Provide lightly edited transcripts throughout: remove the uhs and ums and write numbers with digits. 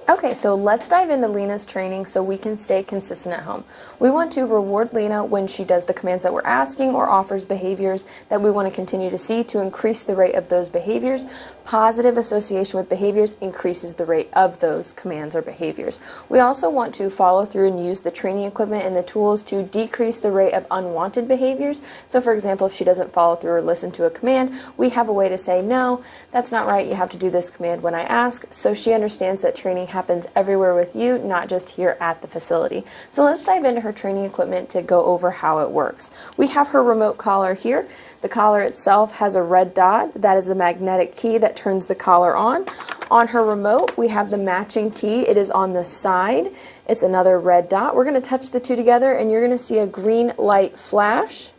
Okay, so let's dive into Lena's training so we can stay consistent at home. We want to reward Lena when she does the commands that we're asking or offers behaviors that we want to continue to see to increase the rate of those behaviors. Positive association with behaviors increases the rate of those commands or behaviors. We also want to follow through and use the training equipment and the tools to decrease the rate of unwanted behaviors. So for example, if she doesn't follow through or listen to a command, we have a way to say, no, that's not right, you have to do this command when I ask, so she understands that training happens everywhere with you, not just here at the facility. So let's dive into her training equipment to go over how it works. We have her remote collar here. The collar itself has a red dot. That is the magnetic key that turns the collar on. On her remote, we have the matching key. It is on the side. It's another red dot. We're going to touch the two together and you're going to see a green light flash.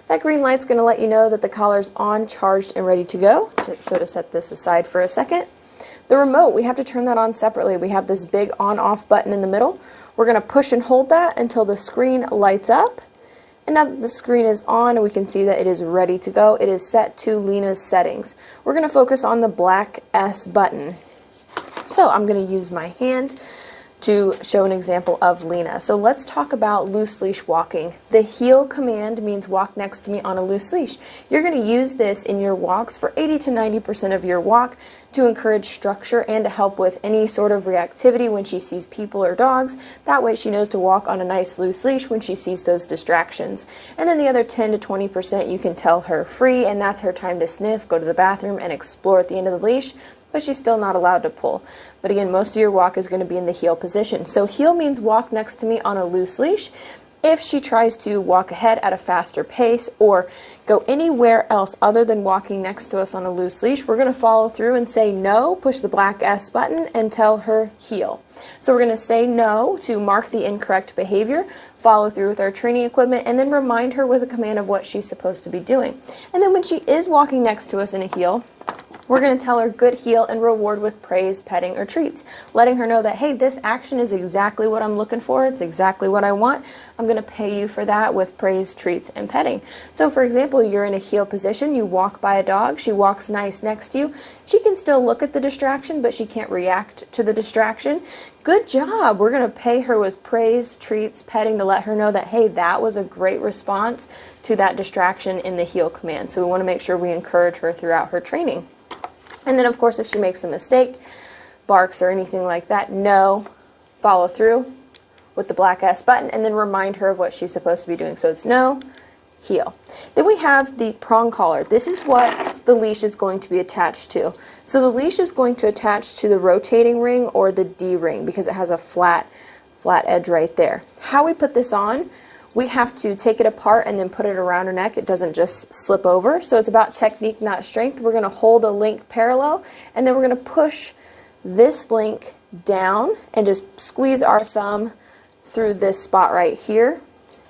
That green light's going to let you know that the collar's on, charged, and ready to go. So to set this aside for a second. The remote, we have to turn that on separately. We have this big on-off button in the middle. We're going to push and hold that until the screen lights up. And now that the screen is on, we can see that it is ready to go. It is set to Lena's settings. We're going to focus on the black S button. So I'm going to use my hand to show an example of Lena. So let's talk about loose leash walking. The heel command means walk next to me on a loose leash. You're going to use this in your walks for 80 to 90% of your walk to encourage structure and to help with any sort of reactivity when she sees people or dogs. That way she knows to walk on a nice loose leash when she sees those distractions. And then the other 10 to 20% you can tell her free, and that's her time to sniff, go to the bathroom, and explore at the end of the leash. But she's still not allowed to pull. But again, most of your walk is going to be in the heel position. So heel means walk next to me on a loose leash. If she tries to walk ahead at a faster pace or go anywhere else other than walking next to us on a loose leash, we're going to follow through and say no, push the black S button, and tell her heel. So we're going to say no to mark the incorrect behavior, follow through with our training equipment, and then remind her with a command of what she's supposed to be doing. And then when she is walking next to us in a heel, we're going to tell her good heel and reward with praise, petting, or treats, letting her know that, hey, this action is exactly what I'm looking for. It's exactly what I want. I'm going to pay you for that with praise, treats, and petting. So for example, you're in a heel position. You walk by a dog. She walks nice next to you. She can still look at the distraction, but she can't react to the distraction. Good job. We're going to pay her with praise, treats, petting to let her know that, hey, that was a great response to that distraction in the heel command. So we want to make sure we encourage her throughout her training. And then, of course, if she makes a mistake, barks or anything like that, no, follow through with the black S button and then remind her of what she's supposed to be doing. So it's no, heel. Then we have the prong collar. This is what the leash is going to be attached to. So the leash is going to attach to the rotating ring or the D ring because it has a flat edge right there. How we put this on, we have to take it apart and then put it around her neck. It doesn't just slip over. So it's about technique, not strength. We're going to hold a link parallel, and then we're going to push this link down and just squeeze our thumb through this spot right here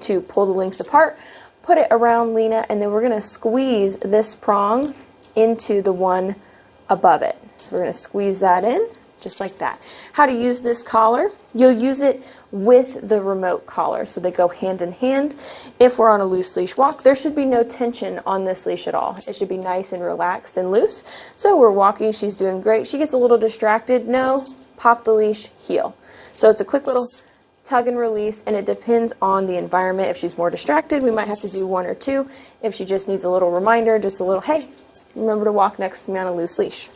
to pull the links apart, put it around Lena, and then we're going to squeeze this prong into the one above it. So we're going to squeeze that in. Just like that. How to use this collar? You'll use it with the remote collar, so they go hand in hand. If we're on a loose leash walk, there should be no tension on this leash at all. It should be nice and relaxed and loose. So we're walking, she's doing great. She gets a little distracted. No, pop the leash, heel. So it's a quick little tug and release, and it depends on the environment. If she's more distracted, we might have to do one or two. If she just needs a little reminder, just a little, hey, remember to walk next to me on a loose leash.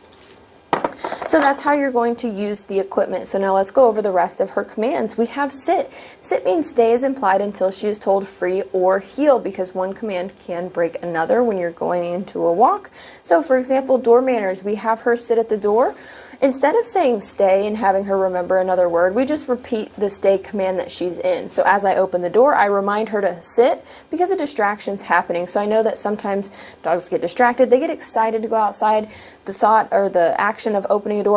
So that's how you're going to use the equipment. So now let's go over the rest of her commands. We have sit. Sit means stay is implied until she is told free or heel, because one command can break another when you're going into a walk. So for example, door manners, we have her sit at the door. Instead of saying stay and having her remember another word, we just repeat the stay command that she's in. So as I open the door, I remind her to sit because a distraction's happening. So I know that sometimes dogs get distracted. They get excited to go outside. The thought or the action of opening a door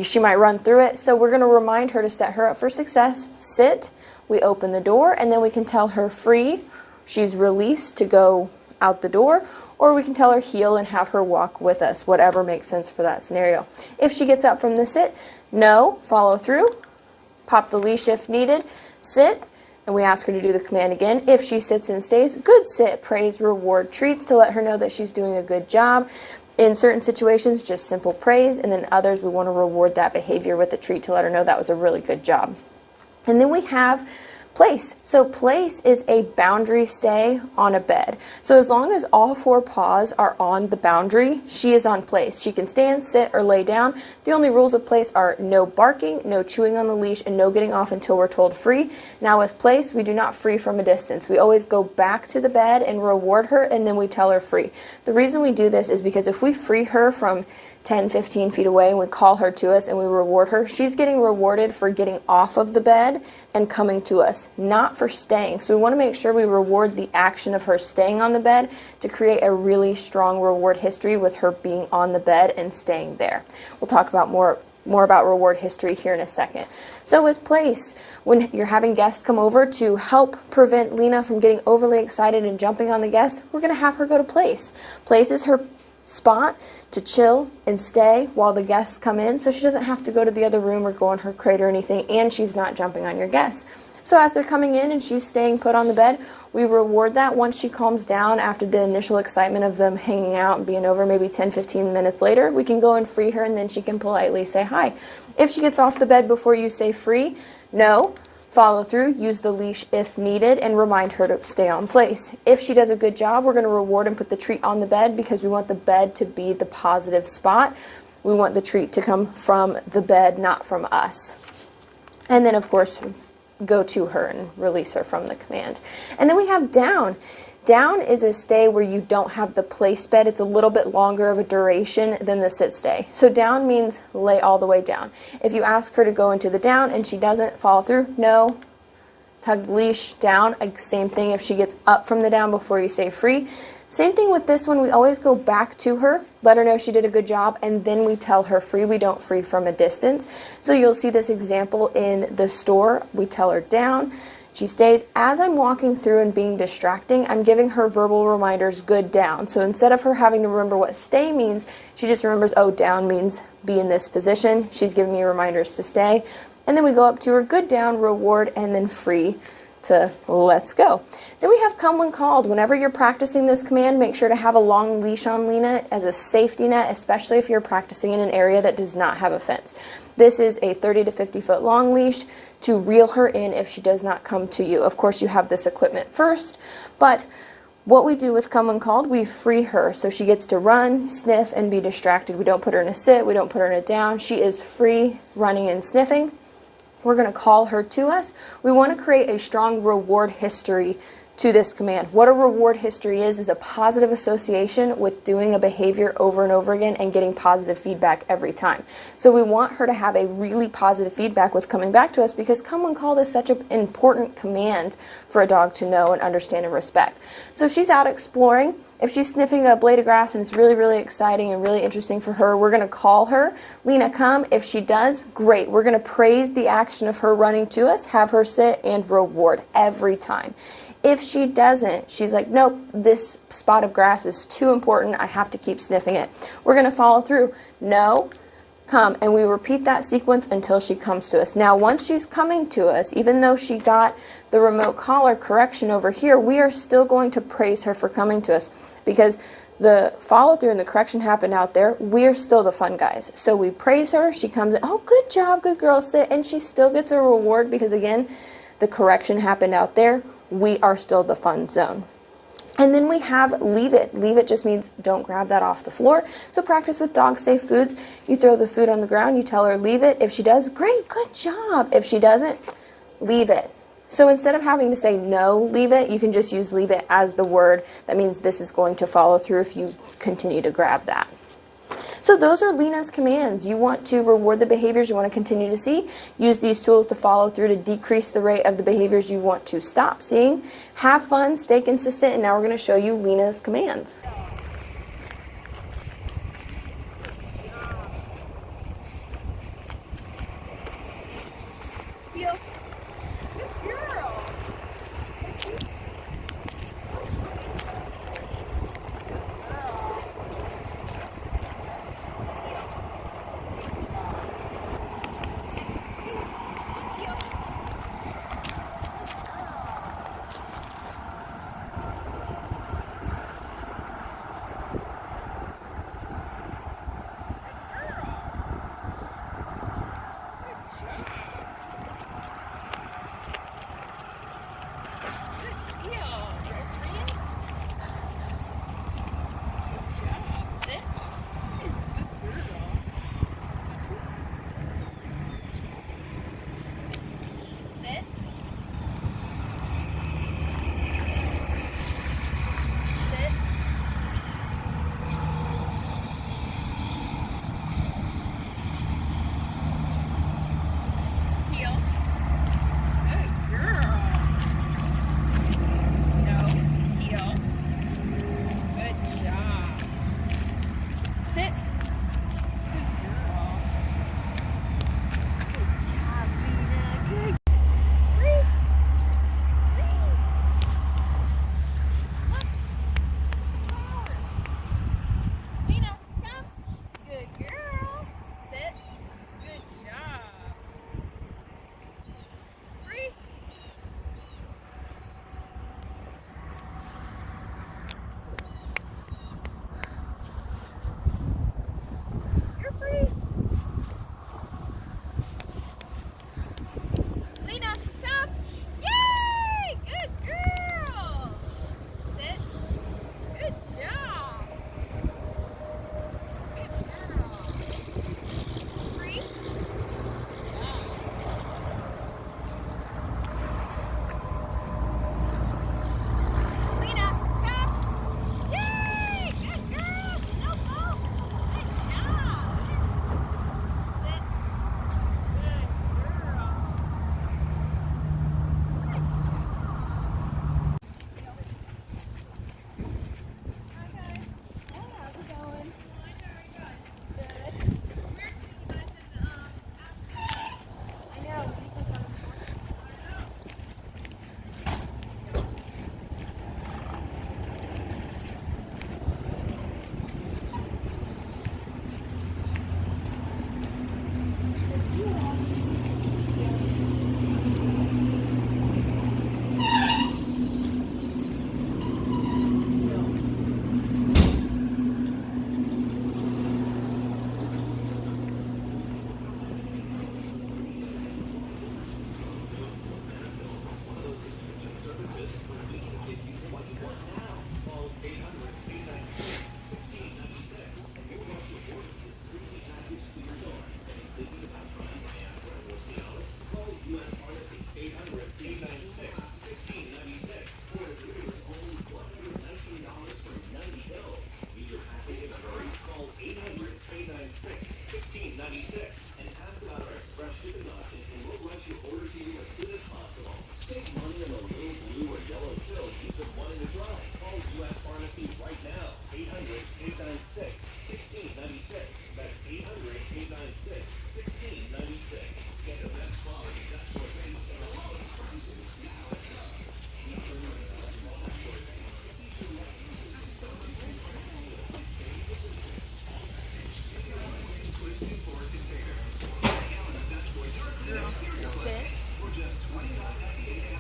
she might run through it. So we're going to remind her to set her up for success. Sit, we open the door, and then we can tell her free. She's released to go out the door, or we can tell her heel and have her walk with us, whatever makes sense for that scenario. If she gets up from the sit, no, follow through, pop the leash if needed, sit, and we ask her to do the command again. If she sits and stays, good sit, praise, reward, treats to let her know that she's doing a good job. In certain situations, just simple praise, and then others, we want to reward that behavior with a treat to let her know that was a really good job. And then we have place. So place is a boundary stay on a bed. So as long as all 4 paws are on the boundary, she is on place. She can stand, sit, or lay down. The only rules of place are no barking, no chewing on the leash, and no getting off until we're told free. Now with place, we do not free from a distance. We always go back to the bed and reward her, and then we tell her free. The reason we do this is because if we free her from 10, 15 feet away and we call her to us and we reward her, she's getting rewarded for getting off of the bed and coming to us, not for staying. So we want to make sure we reward the action of her staying on the bed to create a really strong reward history with her being on the bed and staying there. We'll talk about more about reward history here in a second. So with place, when you're having guests come over to help prevent Lena from getting overly excited and jumping on the guests, we're going to have her go to place. Place is her spot to chill and stay while the guests come in, so she doesn't have to go to the other room or go on her crate or anything, and she's not jumping on your guests. So as they're coming in and she's staying put on the bed, we reward that once she calms down after the initial excitement of them hanging out and being over. Maybe 10-15 minutes later, we can go and free her, and then she can politely say hi. If she gets off the bed before you say free, no. Follow through, use the leash if needed, and remind her to stay on place. If she does a good job, we're going to reward and put the treat on the bed because we want the bed to be the positive spot. We want the treat to come from the bed, not from us. And then, of course, go to her and release her from the command. And then we have down. Down is a stay where you don't have the place bed. It's a little bit longer of a duration than the sit stay. So down means lay all the way down. If you ask her to go into the down and she doesn't follow through, no. Tug the leash down. Same thing if she gets up from the down before you say free. Same thing with this one. We always go back to her, let her know she did a good job, and then we tell her free. We don't free from a distance. So you'll see this example in the store. We tell her down. She stays. As I'm walking through and being distracting, I'm giving her verbal reminders, good down. So instead of her having to remember what stay means, she just remembers, oh, down means be in this position. She's giving me reminders to stay. And then we go up to her, good down, reward, and then free to let's go. Then we have come when called. Whenever you're practicing this command, make sure to have a long leash on Lena as a safety net, especially if you're practicing in an area that does not have a fence. This is a 30 to 50 foot long leash to reel her in if she does not come to you. Of course, you have this equipment first, but what we do with come when called, we free her so she gets to run, sniff, and be distracted. We don't put her in a sit, we don't put her in a down. She is free, running and sniffing. We're going to call her to us. We want to create a strong reward history to this command. What a reward history is a positive association with doing a behavior over and over again and getting positive feedback every time. So we want her to have a really positive feedback with coming back to us because come when called is such an important command for a dog to know and understand and respect. So if she's out exploring, if she's sniffing a blade of grass and it's really, really exciting and really interesting for her, we're going to call her, Lena, come. If she does, great. We're going to praise the action of her running to us, have her sit, and reward every time. If she doesn't, she's like, nope, this spot of grass is too important. I have to keep sniffing it. We're going to follow through. No, come. And we repeat that sequence until she comes to us. Now, once she's coming to us, even though she got the remote collar correction over here, we are still going to praise her for coming to us because the follow through and the correction happened out there. We're still the fun guys. So we praise her. She comes in. Oh, good job. Good girl. Sit. And she still gets a reward because, again, the correction happened out there. We are still the fun zone. And then we have leave it. Leave it just means don't grab that off the floor. So practice with dog safe foods. You throw the food on the ground, you tell her leave it. If she does, great, good job. If she doesn't, leave it. So instead of having to say no, leave it, you can just use leave it as the word. That means this is going to follow through if you continue to grab that. So those are Lena's commands. You want to reward the behaviors you want to continue to see. Use these tools to follow through to decrease the rate of the behaviors you want to stop seeing. Have fun, stay consistent, and now we're going to show you Lena's commands.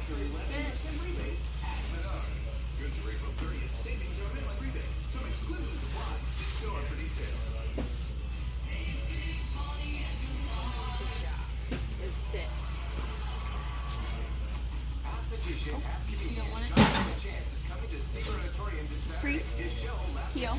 Sit. Free. Heel.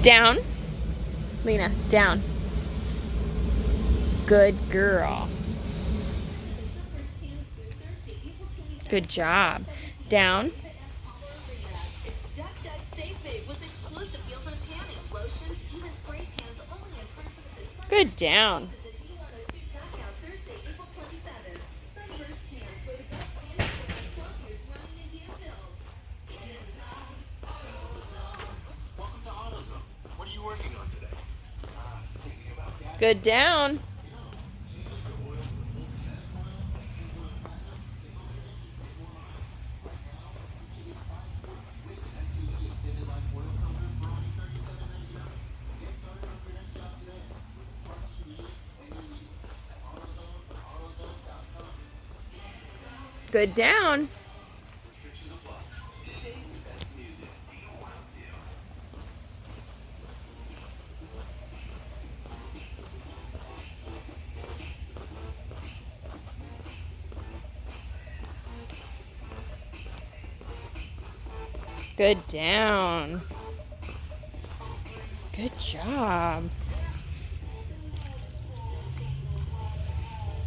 Down. Lena, down. Good girl. Good job. Down. Good down. Good down. Good down. Good down. Good job.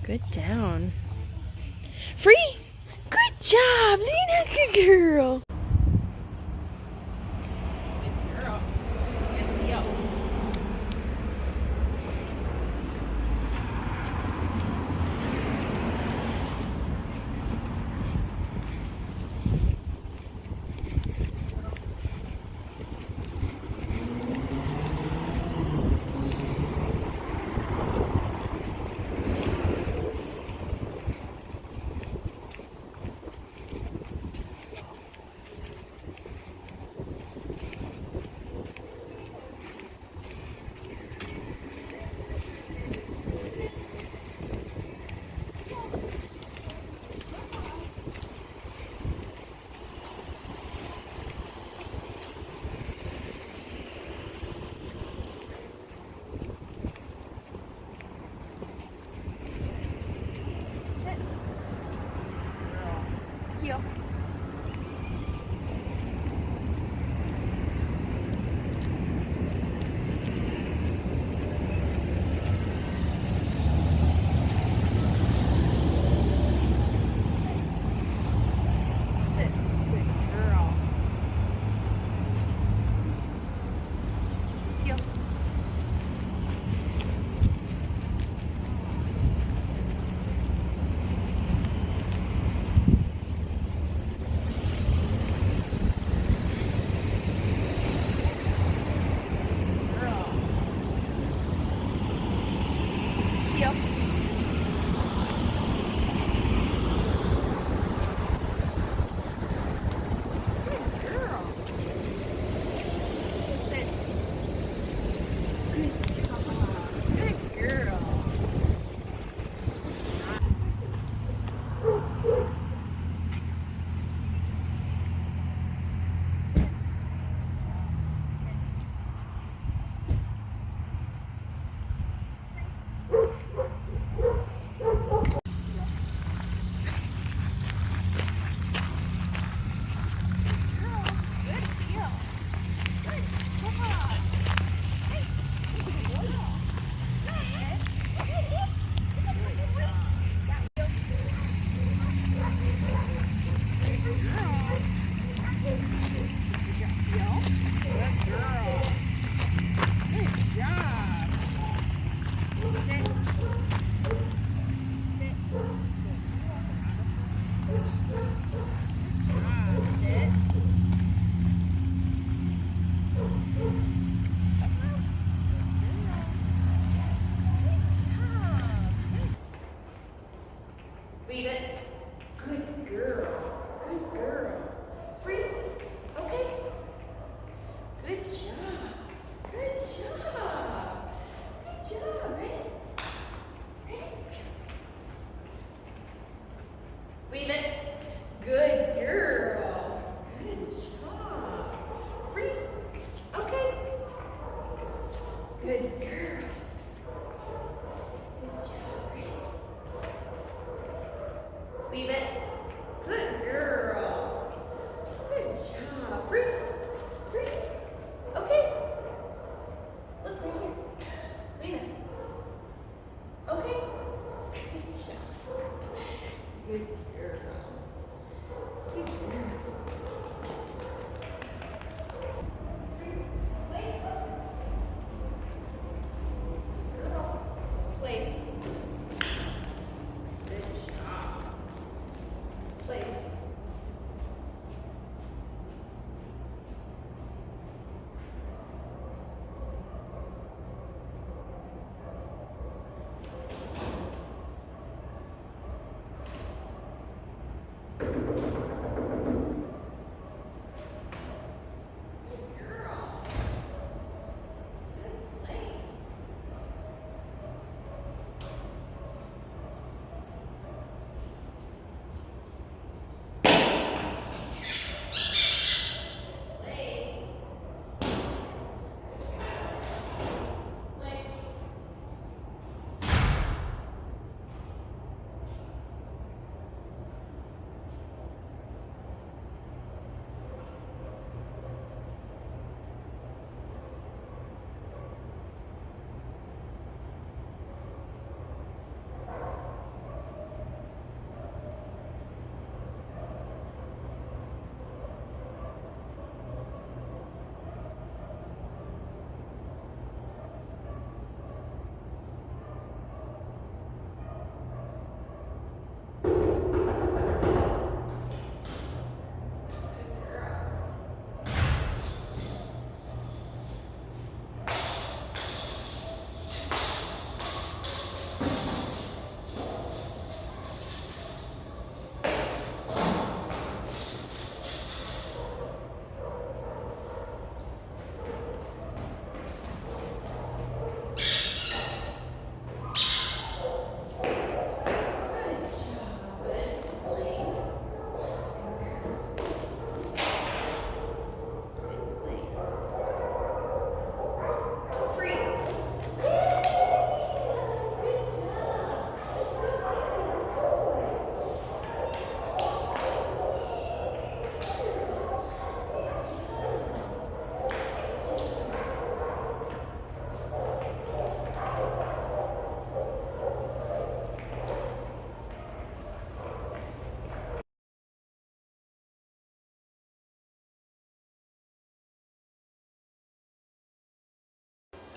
Good down. Free. Good job, Lena. Good girl. Good girl. Good deal.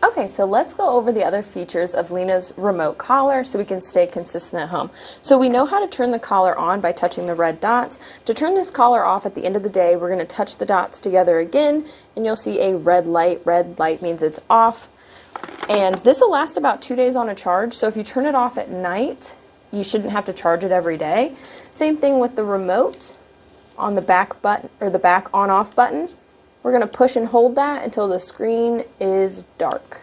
Okay, so let's go over the other features of Lena's remote collar so we can stay consistent at home. So we know how to turn the collar on by touching the red dots. To turn this collar off at the end of the day, we're going to touch the dots together again, and you'll see a red light. Red light means it's off. And this will last about 2 days on a charge, so if you turn it off at night, you shouldn't have to charge it every day. Same thing with the remote on the back button, or the back on-off button. We're going to push and hold that until the screen is dark.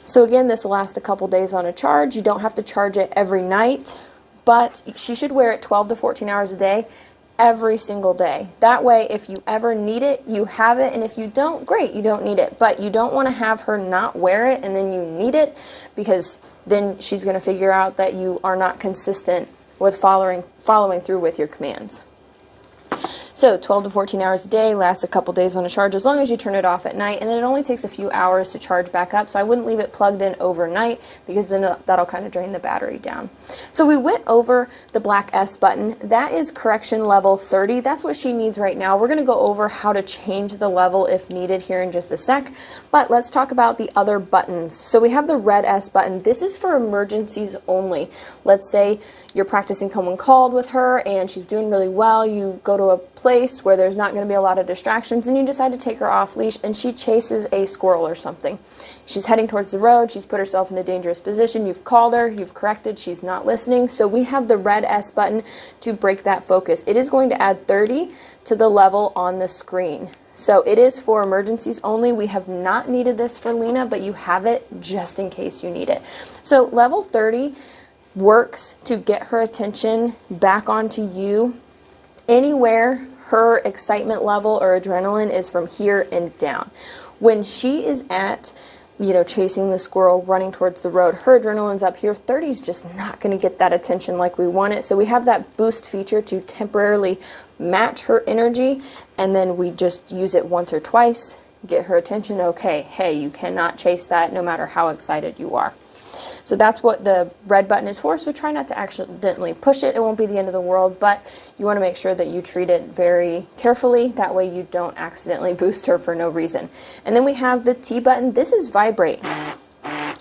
So again, this will last a couple days on a charge. You don't have to charge it every night, but she should wear it 12 to 14 hours a day, every single day. That way, if you ever need it, you have it, and if you don't, great, you don't need it. But you don't want to have her not wear it and then you need it, because then she's going to figure out that you are not consistent with following through with your commands. So 12 to 14 hours a day, lasts a couple days on a charge as long as you turn it off at night, and then it only takes a few hours to charge back up, so I wouldn't leave it plugged in overnight because then that'll kind of drain the battery down. So we went over the black S button. That is correction level 30. That's what she needs right now. We're going to go over how to change the level if needed here in just a sec, but let's talk about the other buttons. So we have the red S button. This is for emergencies only. Let's say you're practicing come when called with her and she's doing really well. You go to a place where there's not going to be a lot of distractions and you decide to take her off leash and she chases a squirrel or something. She's heading towards the road. She's put herself in a dangerous position. You've called her. You've corrected. She's not listening. So we have the red S button to break that focus. It is going to add 30 to the level on the screen. So it is for emergencies only. We have not needed this for Lena, but you have it just in case you need it. So level 30 works to get her attention back onto you. Anywhere her excitement level or adrenaline is from here and down. When she is at, chasing the squirrel, running towards the road, her adrenaline's up here. 30 is just not going to get that attention like we want it. So we have that boost feature to temporarily match her energy, and then we just use it once or twice, get her attention. Okay, hey, you cannot chase that no matter how excited you are. So that's what the red button is for, so try not to accidentally push it. It won't be the end of the world, but you want to make sure that you treat it very carefully. That way you don't accidentally boost her for no reason. And then we have the T button. This is vibrate.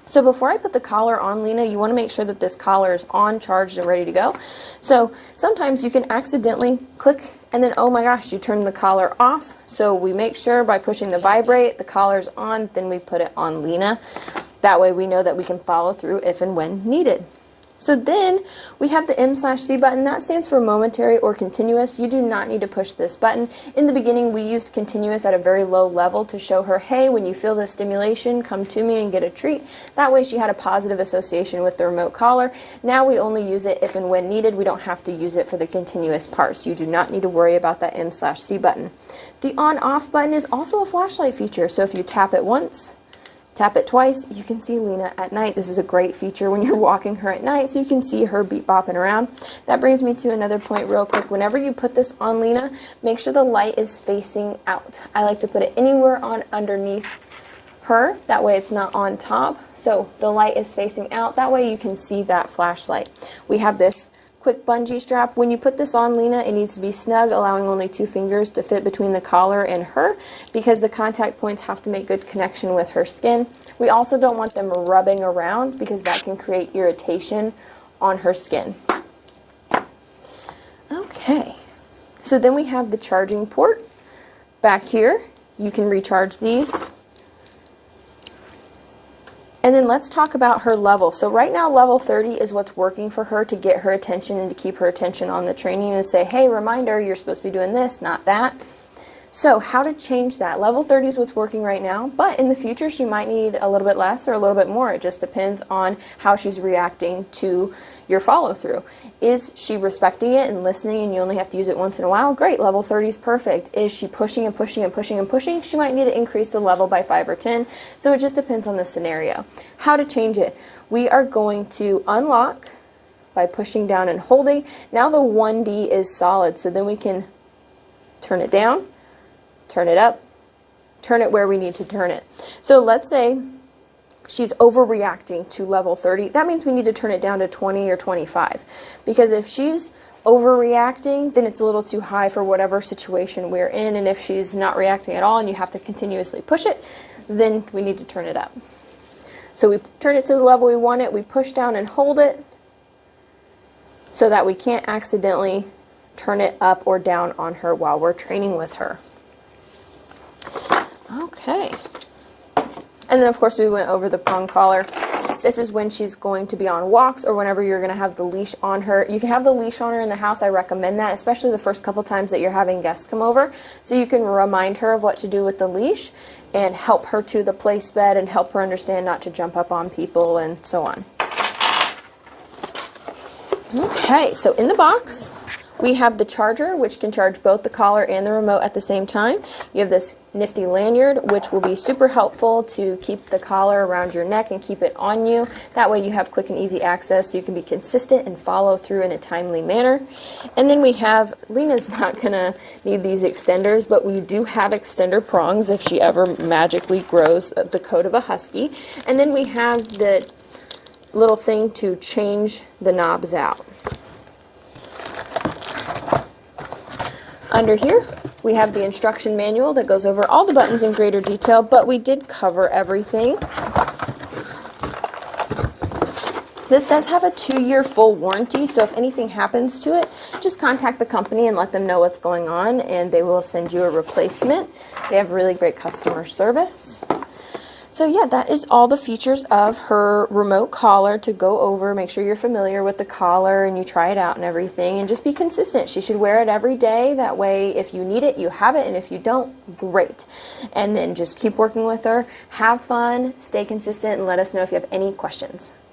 So before I put the collar on Lena, you want to make sure that this collar is on, charged, and ready to go. So sometimes you can accidentally click and then, oh my gosh, you turn the collar off. So we make sure by pushing the vibrate, the collar's on, then we put it on Lena. That way we know that we can follow through if and when needed. So then we have the M/C button. That stands for momentary or continuous. You do not need to push this button. In the beginning, we used continuous at a very low level to show her, hey, when you feel this stimulation, come to me and get a treat. That way she had a positive association with the remote collar. Now we only use it if and when needed. We don't have to use it for the continuous parts. You do not need to worry about that M/C button. The on-off button is also a flashlight feature. So if you tap it once, tap it twice, you can see Lena at night. This is a great feature when you're walking her at night, so you can see her beep bopping around. That brings me to another point real quick. Whenever you put this on Lena, make sure the light is facing out. I like to put it anywhere on underneath her. That way it's not on top. So the light is facing out. That way you can see that flashlight. We have this quick bungee strap. When you put this on Lena, it needs to be snug, allowing only 2 fingers to fit between the collar and her, because the contact points have to make good connection with her skin. We also don't want them rubbing around because that can create irritation on her skin. Okay, so then we have the charging port back here. You can recharge these. And then let's talk about her level. So right now, level 30 is what's working for her to get her attention and to keep her attention on the training and say, hey, reminder, you're supposed to be doing this, not that. So how to change that? Level 30 is what's working right now, but in the future, she might need a little bit less or a little bit more. It just depends on how she's reacting to your follow through. Is she respecting it and listening and you only have to use it once in a while? Great, level 30 is perfect. Is she pushing and pushing and pushing and pushing? She might need to increase the level by 5 or 10. So it just depends on the scenario. How to change it? We are going to unlock by pushing down and holding. Now the 1D is solid, so then we can turn it down, turn it up, turn it where we need to turn it. So let's say she's overreacting to level 30. That means we need to turn it down to 20 or 25. Because if she's overreacting, then it's a little too high for whatever situation we're in. And if she's not reacting at all and you have to continuously push it, then we need to turn it up. So we turn it to the level we want it, we push down and hold it so that we can't accidentally turn it up or down on her while we're training with her. Okay. And then of course we went over the prong collar. This is when she's going to be on walks or whenever you're going to have the leash on her. You can have the leash on her in the house. I recommend that, especially the first couple times that you're having guests come over. So you can remind her of what to do with the leash and help her to the place bed and help her understand not to jump up on people and so on. Okay, so in the box, we have the charger, which can charge both the collar and the remote at the same time. You have this nifty lanyard, which will be super helpful to keep the collar around your neck and keep it on you. That way you have quick and easy access so you can be consistent and follow through in a timely manner. And then we have, Lena's not gonna need these extenders, but we do have extender prongs if she ever magically grows the coat of a husky. And then we have the little thing to change the knobs out. Under here, we have the instruction manual that goes over all the buttons in greater detail, but we did cover everything. This does have a 2-year full warranty, so if anything happens to it, just contact the company and let them know what's going on, and they will send you a replacement. They have really great customer service. So yeah, that is all the features of her remote collar to go over. Make sure you're familiar with the collar and you try it out and everything, and just be consistent. She should wear it every day. That way, if you need it, you have it, and if you don't, great. And then just keep working with her. Have fun, stay consistent, and let us know if you have any questions.